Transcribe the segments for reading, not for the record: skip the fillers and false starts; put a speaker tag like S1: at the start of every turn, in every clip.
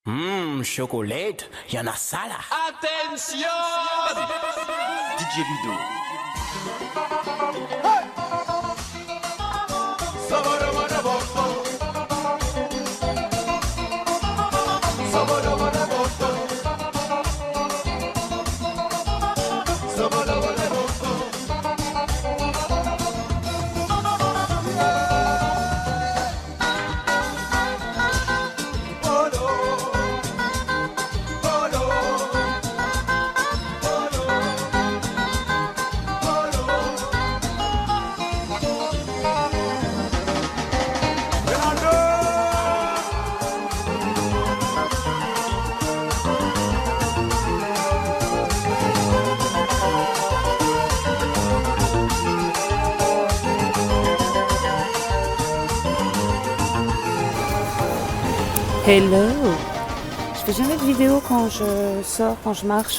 S1: Chocolate, y en a ça là.
S2: Attention DJ Ludo.
S3: Hello! Je fais jamais de vidéo quand je sors, quand je marche.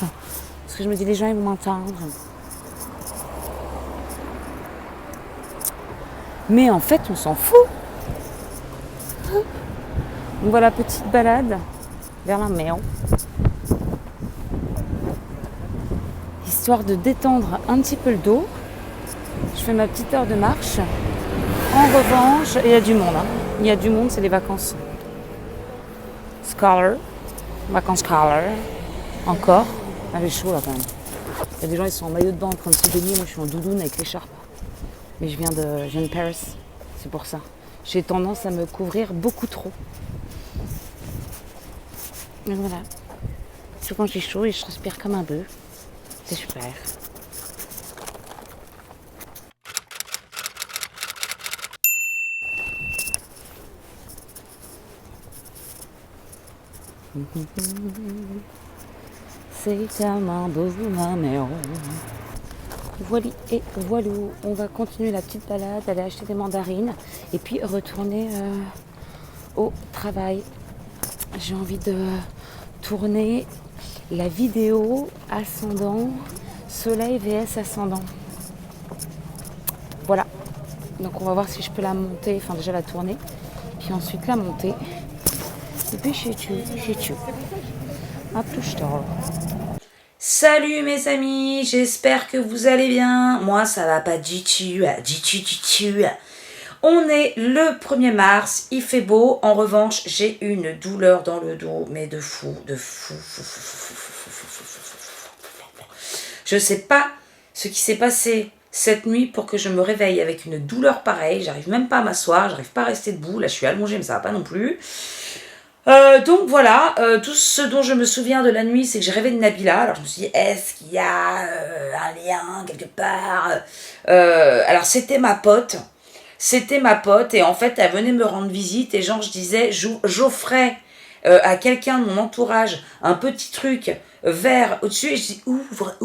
S3: Parce que je me dis les gens ils vont m'entendre. Mais en fait on s'en fout. Donc voilà, petite balade vers la mer. Histoire de détendre un petit peu le dos. Je fais ma petite heure de marche. En revanche, il y a du monde. Il y a du monde, c'est les vacances. Scholar, vacances Scholar, encore. Ah, j'ai chaud là quand même. Il y a des gens ils sont en maillot de bain en train de se baigner, moi je suis en doudoune avec l'écharpe. Mais je viens de Paris, c'est pour ça. J'ai tendance à me couvrir beaucoup trop. Mais voilà. Souvent j'ai chaud et je respire comme un bœuf. C'est super. C'est tellement beau ma mère. Voilà et voilà, on va continuer la petite balade, aller acheter des mandarines et puis retourner au travail. J'ai envie de tourner la vidéo ascendant, soleil vs ascendant. Voilà, donc on va voir si je peux la monter, enfin déjà la tourner, puis ensuite la monter. Et puis chez tu. À plus tard. Salut mes amis, j'espère que vous allez bien. Moi ça va pas du tout. On est le 1er mars, il fait beau. En revanche, j'ai une douleur dans le dos, mais de fou. Je sais pas ce qui s'est passé cette nuit pour que je me réveille avec une douleur pareille. J'arrive même pas à m'asseoir, j'arrive pas à rester debout. Là je suis allongée mais ça va pas non plus. Donc voilà, tout ce dont je me souviens de la nuit, c'est que j'ai rêvé de Nabila. Alors je me suis dit, est-ce qu'il y a un lien quelque part Alors c'était ma pote, et en fait elle venait me rendre visite et genre je disais, j'offrais à quelqu'un de mon entourage un petit truc vert au-dessus et je dis, ouvre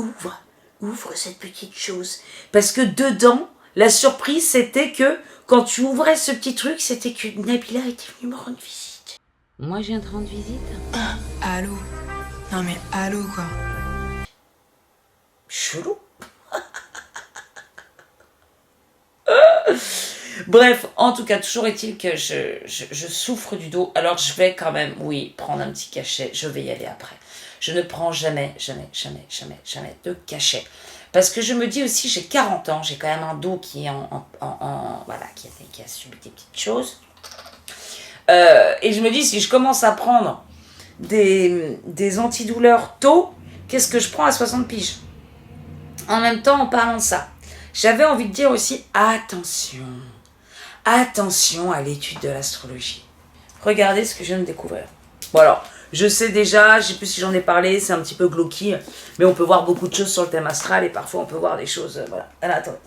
S3: cette petite chose. Parce que dedans, la surprise c'était que quand tu ouvrais ce petit truc, c'était que Nabila était venue me rendre visite. Moi, je viens de rendre visite.
S4: Allô? Non mais allô quoi.
S3: Chelou. Bref, en tout cas, toujours est-il que je souffre du dos. Alors, je vais quand même, oui, prendre un petit cachet. Je vais y aller après. Je ne prends jamais de cachet. Parce que je me dis aussi, j'ai 40 ans, j'ai quand même un dos qui est voilà, qui a subi des petites choses. Et je me dis, si je commence à prendre des antidouleurs tôt, qu'est-ce que je prends à 60 piges? En même temps, en parlant de ça, j'avais envie de dire aussi, attention à l'étude de l'astrologie. Regardez ce que je viens de découvrir. Bon alors, je sais déjà, je sais plus si j'en ai parlé, c'est un petit peu glauque, mais on peut voir beaucoup de choses sur le thème astral et parfois on peut voir des choses, voilà. Alors, attendez.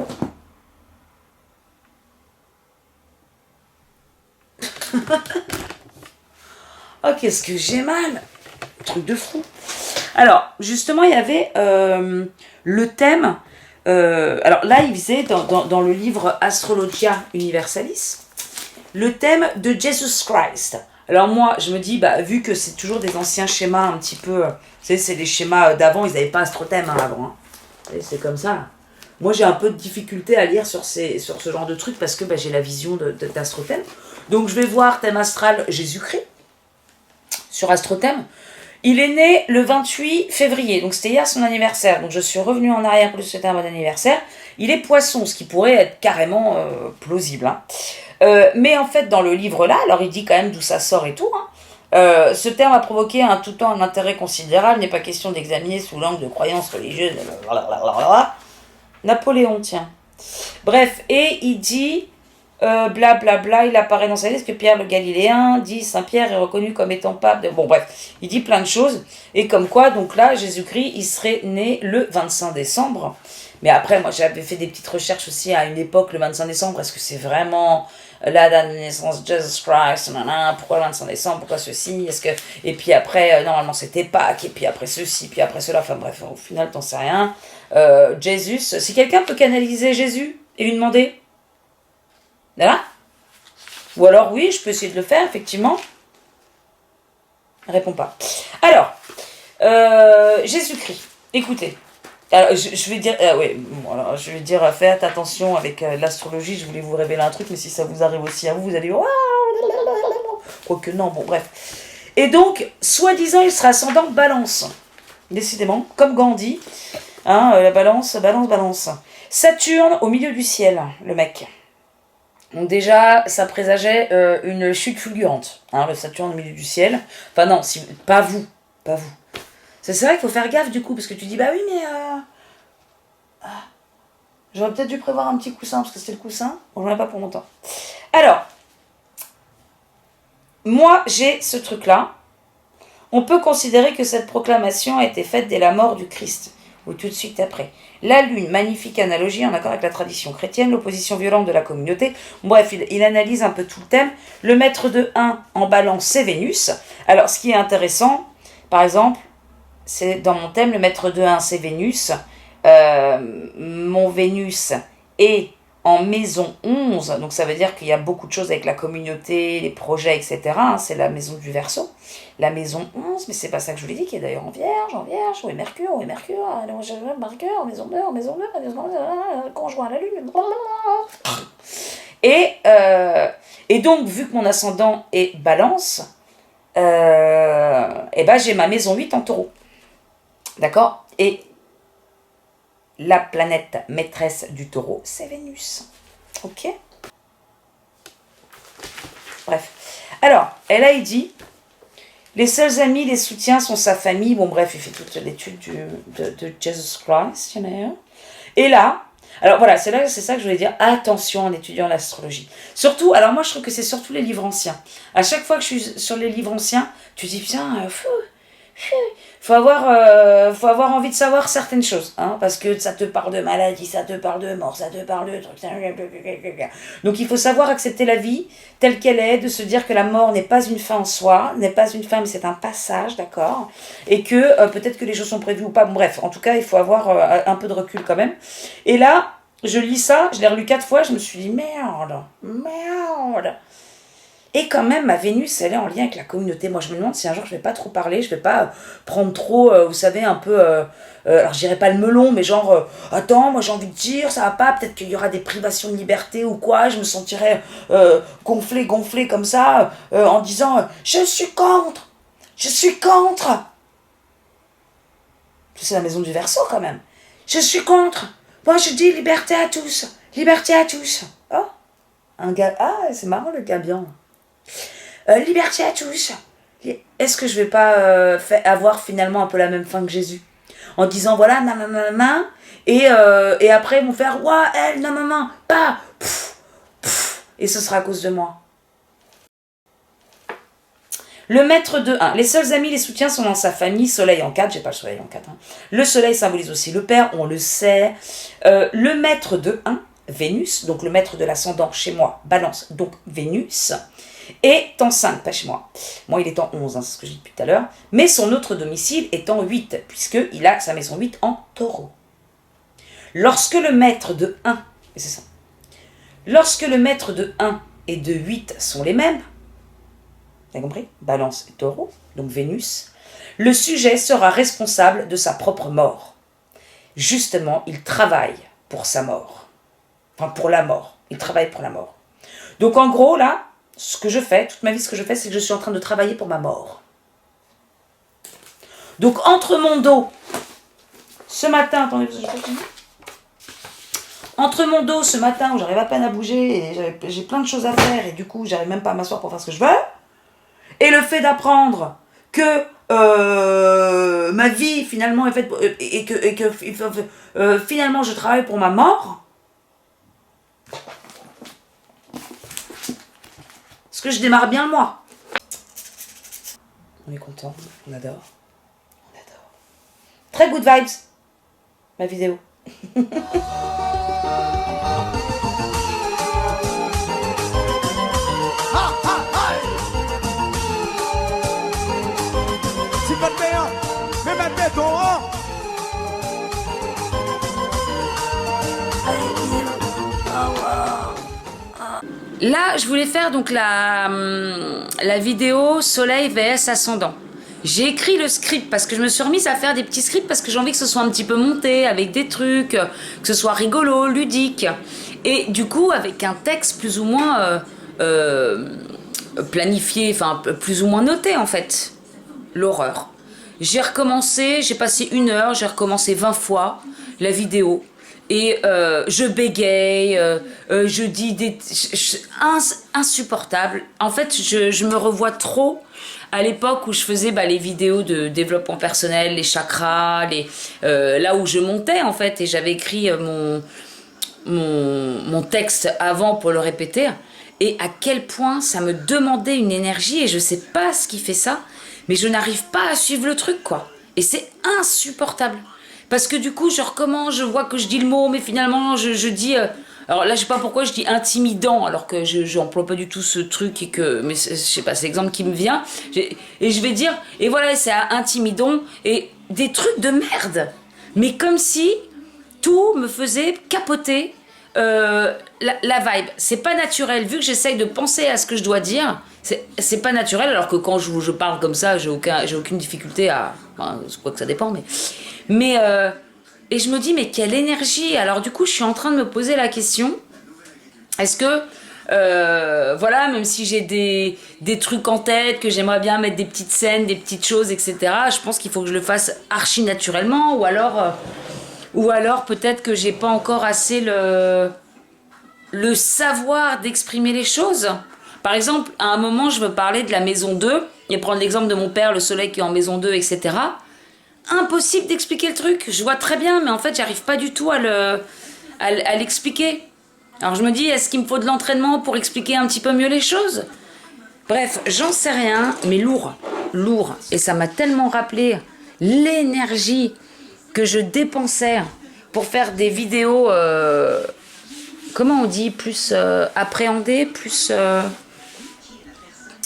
S3: Oh, qu'est-ce que j'ai mal! Truc de fou. Alors, justement, il y avait le thème. Alors là, il faisait dans le livre Astrologia Universalis le thème de Jesus Christ. Alors moi, je me dis, bah, vu que c'est toujours des anciens schémas un petit peu... Vous savez, c'est des schémas d'avant, ils n'avaient pas astrothème avant. Hein. C'est comme ça. Là. Moi, j'ai un peu de difficulté à lire sur ce genre de trucs parce que bah, j'ai la vision d'astrothème. Donc, je vais voir thème astral Jésus-Christ. sur AstroThème. Il est né le 28 février, donc c'était hier son anniversaire. Donc je suis revenue en arrière pour lui souhaiter un bon anniversaire. Il est poisson, ce qui pourrait être carrément plausible. Hein. Mais en fait, dans le livre-là, alors il dit quand même d'où ça sort et tout. Hein. Ce terme a provoqué tout le temps un intérêt considérable. Il n'est pas question d'examiner sous l'angle de croyances religieuses. Blablabla. Napoléon, tiens. Bref, et il dit... blablabla, il apparaît dans sa liste que Pierre le Galiléen dit Saint-Pierre est reconnu comme étant pape. Bon bref, il dit plein de choses. Et comme quoi, donc là, Jésus-Christ, il serait né le 25 décembre. Mais après, moi, j'avais fait des petites recherches aussi à une époque, le 25 décembre. Est-ce que c'est vraiment la date de naissance de Jesus Christ? Pourquoi le 25 décembre? Pourquoi ceci? Est-ce que... Et puis après, normalement, c'était Pâques. Et puis après ceci, puis après cela. Enfin bref, au final, t'en sais rien. Jésus, si quelqu'un peut canaliser Jésus et lui demander... Voilà. Ou alors, oui, je peux essayer de le faire, effectivement. Réponds pas. Alors, Jésus-Christ. Écoutez. Alors, je vais dire... oui, bon, alors, je vais dire, faites attention avec l'astrologie. Je voulais vous révéler un truc, mais si ça vous arrive aussi à vous, vous allez... Quoique non, bon, bref. Et donc, soi-disant, il sera ascendant Balance. Décidément, comme Gandhi. Hein, la balance, balance, balance. Saturne au milieu du ciel, le mec. Donc déjà, ça présageait une chute fulgurante, hein, le Saturne au milieu du ciel. Enfin non, pas vous. C'est vrai qu'il faut faire gaffe du coup, parce que tu dis, bah oui, mais... j'aurais peut-être dû prévoir un petit coussin, parce que c'était le coussin. Bon, j'en ai pas pour longtemps. Alors, moi, j'ai ce truc-là. On peut considérer que cette proclamation a été faite dès la mort du Christ, ou tout de suite après. La lune, magnifique analogie en accord avec la tradition chrétienne, l'opposition violente de la communauté. Bref, il analyse un peu tout le thème. Le maître de 1 en balance, c'est Vénus. Alors, ce qui est intéressant, par exemple, c'est dans mon thème, le maître de 1, c'est Vénus. Mon Vénus est en maison 11, donc ça veut dire qu'il y a beaucoup de choses avec la communauté, les projets, etc. Hein, c'est la maison du Verseau. La maison 11, mais c'est pas ça que je vous l'ai dit, qui est d'ailleurs en Vierge, où est Mercure, Mercure, en maison 2, conjoint à la Lune. Et donc, vu que mon ascendant est Balance, et ben j'ai ma maison 8 en Taureau. D'accord? Et la planète maîtresse du Taureau, c'est Vénus. Ok? Bref. Alors, elle a dit, les seuls amis, les soutiens sont sa famille. Bon, bref, il fait toute l'étude de Jesus Christ, you know. Et là, alors voilà, c'est ça que je voulais dire. Attention en étudiant l'astrologie. Surtout, alors moi, je trouve que c'est surtout les livres anciens. À chaque fois que je suis sur les livres anciens, tu dis, putain, faut avoir envie de savoir certaines choses, hein, parce que ça te parle de maladie, ça te parle de mort, ça te parle de trucs. Donc il faut savoir accepter la vie telle qu'elle est, de se dire que la mort n'est pas une fin en soi, n'est pas une fin, mais c'est un passage, d'accord, et que peut-être que les choses sont prévues ou pas. Bon, bref, en tout cas, il faut avoir un peu de recul quand même. Et là, je lis ça, je l'ai relu 4 fois, je me suis dit merde. Et quand même, ma Vénus, elle est en lien avec la communauté. Moi, je me demande si un jour, je vais pas trop parler, je vais pas prendre trop, vous savez, un peu... alors, je dirais pas le melon, mais genre, attends, moi, j'ai envie de dire, ça va pas, peut-être qu'il y aura des privations de liberté ou quoi, je me sentirais gonflé comme ça, en disant, je suis contre. C'est la maison du Verseau, quand même. Je suis contre. Moi, je dis liberté à tous. Oh, un gars... Ah, c'est marrant, le gars bien. Liberté à tous. Est-ce que je vais pas avoir finalement un peu la même fin que Jésus, en disant voilà nanana, et après ils vont faire ouah elle nanana pas et ce sera à cause de moi. Le maître de 1. Les seuls amis, les soutiens sont dans sa famille. Soleil en 4. J'ai pas le soleil en 4. Hein. Le soleil symbolise aussi le père, on le sait. Le maître de 1, Vénus, donc le maître de l'ascendant chez moi, Balance, donc Vénus, est en 5, pas chez moi. Moi, il est en 11, hein, c'est ce que j'ai dit depuis tout à l'heure. Mais son autre domicile est en 8, puisqu'il a sa maison 8 en Taureau. Lorsque le maître de 1, et c'est ça, lorsque le maître de 1 et de 8 sont les mêmes, vous avez compris? Balance et Taureau, donc Vénus, le sujet sera responsable de sa propre mort. Justement, il travaille pour sa mort. Enfin, pour la mort. Il travaille pour la mort. Donc, en gros, là, ce que je fais, toute ma vie, ce que je fais, c'est que je suis en train de travailler pour ma mort. Donc entre mon dos, ce matin, attendez, parce que je continue. Entre mon dos ce matin où j'arrive à peine à bouger et j'ai plein de choses à faire et du coup j'arrive même pas à m'asseoir pour faire ce que je veux, et le fait d'apprendre que ma vie finalement est faite et que finalement je travaille pour ma mort, parce que je démarre bien le mois. On est content, on adore, on adore. Très good vibes, ma vidéo. Là, je voulais faire donc la vidéo Soleil vs Ascendant. J'ai écrit le script parce que je me suis remise à faire des petits scripts parce que j'ai envie que ce soit un petit peu monté avec des trucs, que ce soit rigolo, ludique. Et du coup, avec un texte plus ou moins planifié, enfin plus ou moins noté en fait. L'horreur. J'ai recommencé, j'ai passé 1 heure, j'ai recommencé 20 fois la vidéo. Et je bégaye, je dis des... insupportable. En fait, je me revois trop à l'époque où je faisais les vidéos de développement personnel, les chakras, là où je montais en fait. Et j'avais écrit mon texte avant pour le répéter. Et à quel point ça me demandait une énergie. Et je sais pas ce qui fait ça, mais je n'arrive pas à suivre le truc, quoi. Et c'est insupportable. Parce que du coup, je recommence, je vois que je dis le mot, mais finalement, je dis... alors là, je sais pas pourquoi je dis intimidant, alors que je n'emploie pas du tout ce truc et que... Mais je sais pas, c'est l'exemple qui me vient. Et je vais dire... Et voilà, c'est intimidant. Et des trucs de merde. Mais comme si tout me faisait capoter la vibe. C'est pas naturel. Vu que j'essaye de penser à ce que je dois dire, c'est pas naturel. Alors que quand je parle comme ça, j'ai aucune difficulté à... Enfin, je crois que ça dépend, mais et je me dis, mais quelle énergie! Alors du coup, je suis en train de me poser la question, est-ce que, voilà, même si j'ai des trucs en tête, que j'aimerais bien mettre des petites scènes, des petites choses, etc., je pense qu'il faut que je le fasse archi naturellement, ou alors peut-être que j'ai pas encore assez le savoir d'exprimer les choses. Par exemple, à un moment, je veux parler de la maison 2, et prendre l'exemple de mon père, le soleil qui est en maison 2, etc., impossible d'expliquer le truc. Je vois très bien, mais en fait, j'arrive pas du tout à l'expliquer. Alors je me dis, est-ce qu'il me faut de l'entraînement pour expliquer un petit peu mieux les choses? Bref, j'en sais rien, mais lourd. Et ça m'a tellement rappelé l'énergie que je dépensais pour faire des vidéos, comment on dit, plus appréhendées, plus...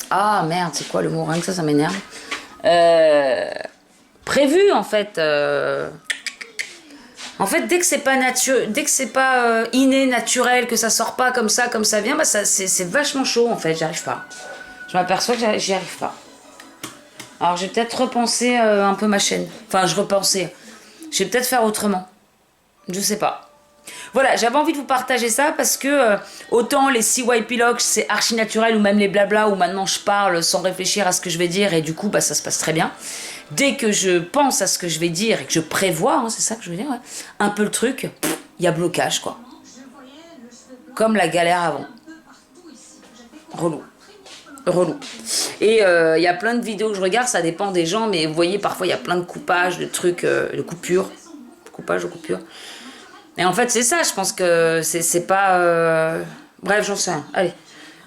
S3: Ah merde, c'est quoi le mot? Rien que ça m'énerve. Prévu en fait. En fait, dès que c'est pas inné, naturel, que ça sort pas comme ça vient, c'est vachement chaud en fait, j'arrive pas. Je m'aperçois que j'y arrive pas. Alors j'ai peut-être repensé un peu ma chaîne. Enfin, je repensais. Je vais peut-être faire autrement. Je sais pas. Voilà, j'avais envie de vous partager ça parce que autant les CYP c'est archi naturel, ou même les blabla où maintenant je parle sans réfléchir à ce que je vais dire et du coup ça se passe très bien. Dès que je pense à ce que je vais dire et que je prévois, c'est ça que je veux dire, ouais, un peu le truc, il y a blocage quoi. Comme la galère avant. Relou. Et il y a plein de vidéos que je regarde, ça dépend des gens, mais vous voyez parfois il y a plein de coupages, de trucs, de coupures. Coupage ou coupure. Et en fait, c'est ça, je pense que c'est pas... Bref, j'en sais rien. Allez.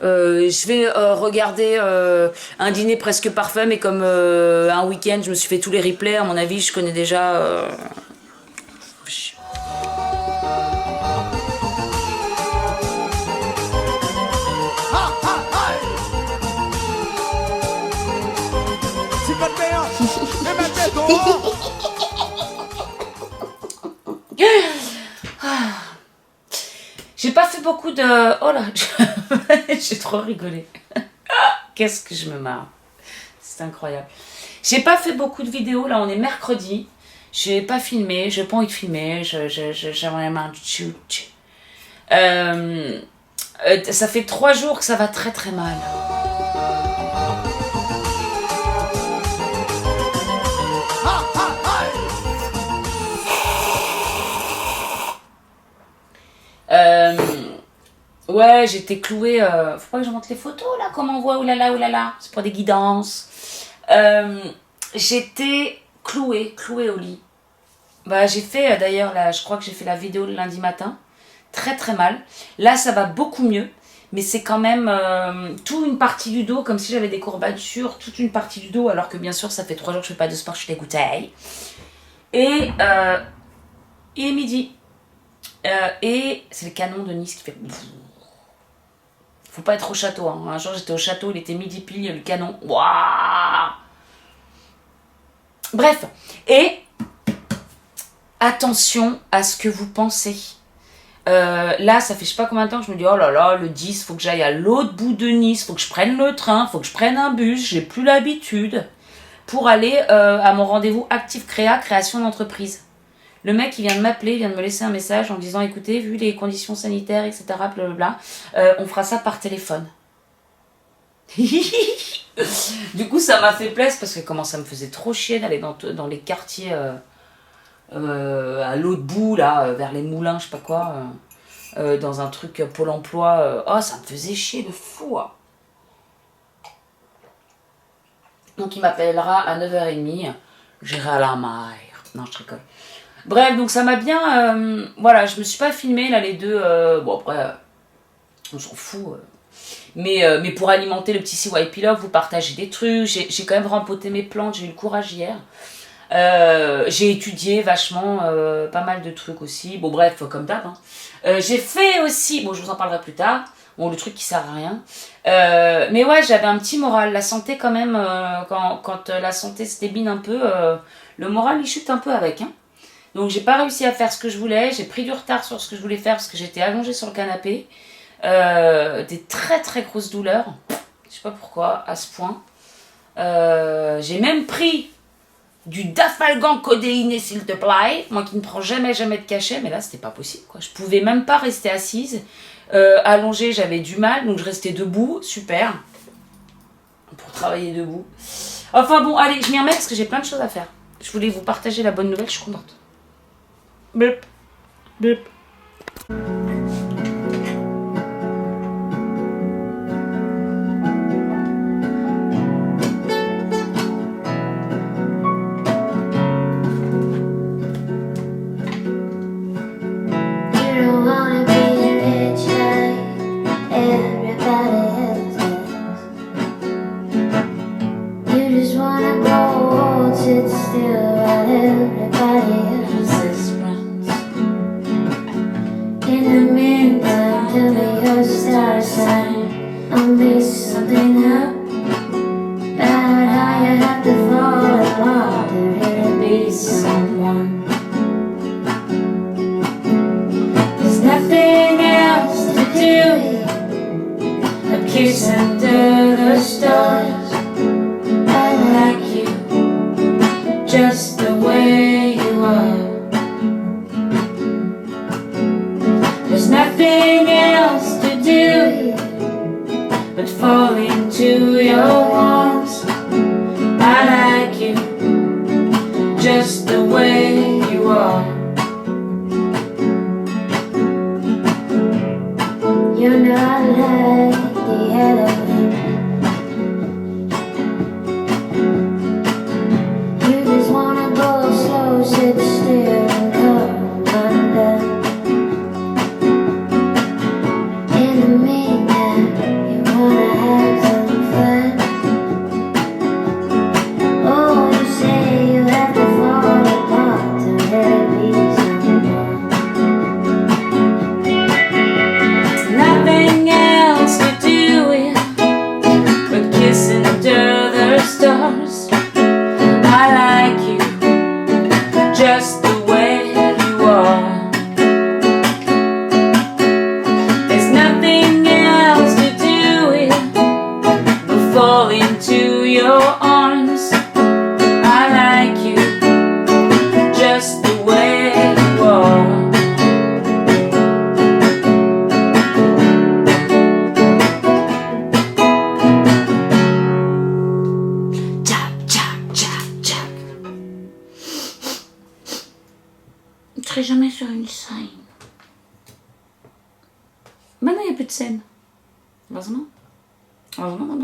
S3: Je vais regarder un dîner presque parfait, mais comme un week-end, je me suis fait tous les replays. À mon avis, je connais déjà... J'ai pas fait beaucoup de... Oh là, j'ai trop rigolé. Qu'est-ce que je me marre. C'est incroyable. J'ai pas fait beaucoup de vidéos, là on est mercredi. J'ai pas filmé, j'ai pas envie de filmer. J'aimerais marre du shoot. Ça fait 3 jours que ça va très très mal. Ouais, j'étais clouée. Faut pas que je montre les photos là, comme on voit. Oulala. C'est pour des guidances. J'étais clouée au lit. Bah, j'ai fait d'ailleurs, là, je crois que j'ai fait la vidéo le lundi matin. Très très mal. Là, ça va beaucoup mieux. Mais c'est quand même toute une partie du dos, comme si j'avais des courbatures, toute une partie du dos, alors que bien sûr, ça fait 3 jours que je fais pas de sport, je suis dégoûtée. Et il est midi. Et c'est le canon de Nice qui fait... Faut pas être au château. Hein. Un jour, j'étais au château, il était midi pile, il y a le canon. Waouh. Bref. Et attention à ce que vous pensez. Là, ça fait je sais pas combien de temps que je me dis oh là là, le 10, faut que j'aille à l'autre bout de Nice, faut que je prenne le train, faut que je prenne un bus, j'ai plus l'habitude pour aller à mon rendez-vous Active Créa, création d'entreprise. Le mec, il vient de m'appeler, il vient de me laisser un message en disant écoutez, vu les conditions sanitaires, etc., blablabla, on fera ça par téléphone. Du coup, ça m'a fait plaisir parce que comment ça me faisait trop chier d'aller dans les quartiers à l'autre bout, là, vers les moulins, je sais pas quoi, dans un truc Pôle emploi. Oh, ça me faisait chier de fou. Hein. Donc, il m'appellera à 9h30. J'irai à la mer. Non, je rigole. Bref, donc ça m'a bien... voilà, je me suis pas filmée, là, les deux... bon, après, on s'en fout. Mais pour alimenter le petit CYP Love, vous partagez des trucs. J'ai quand même rempoté mes plantes, j'ai eu le courage hier. J'ai étudié vachement pas mal de trucs aussi. Bon, bref, comme d'hab. Hein. J'ai fait aussi... Bon, je vous en parlerai plus tard. Bon, le truc qui sert à rien. Mais ouais, j'avais un petit moral. La santé, quand même, quand la santé se débine un peu, le moral, il chute un peu avec. Hein. Donc, j'ai pas réussi à faire ce que je voulais. J'ai pris du retard sur ce que je voulais faire parce que j'étais allongée sur le canapé. Des très, très grosses douleurs. Je sais pas pourquoi, à ce point. J'ai même pris du dafalgan codéiné, s'il te plaît. Moi qui ne prends jamais de cachet. Mais là, c'était pas possible, quoi. Je pouvais même pas rester assise. Allongée, j'avais du mal. Donc, je restais debout. Super. Pour travailler debout. Enfin bon, allez, je m'y remets parce que j'ai plein de choses à faire. Je voulais vous partager la bonne nouvelle. Je suis contente. Bip. Bip. Maintenant, il n'y a plus de scène. Heureusement. Heureusement.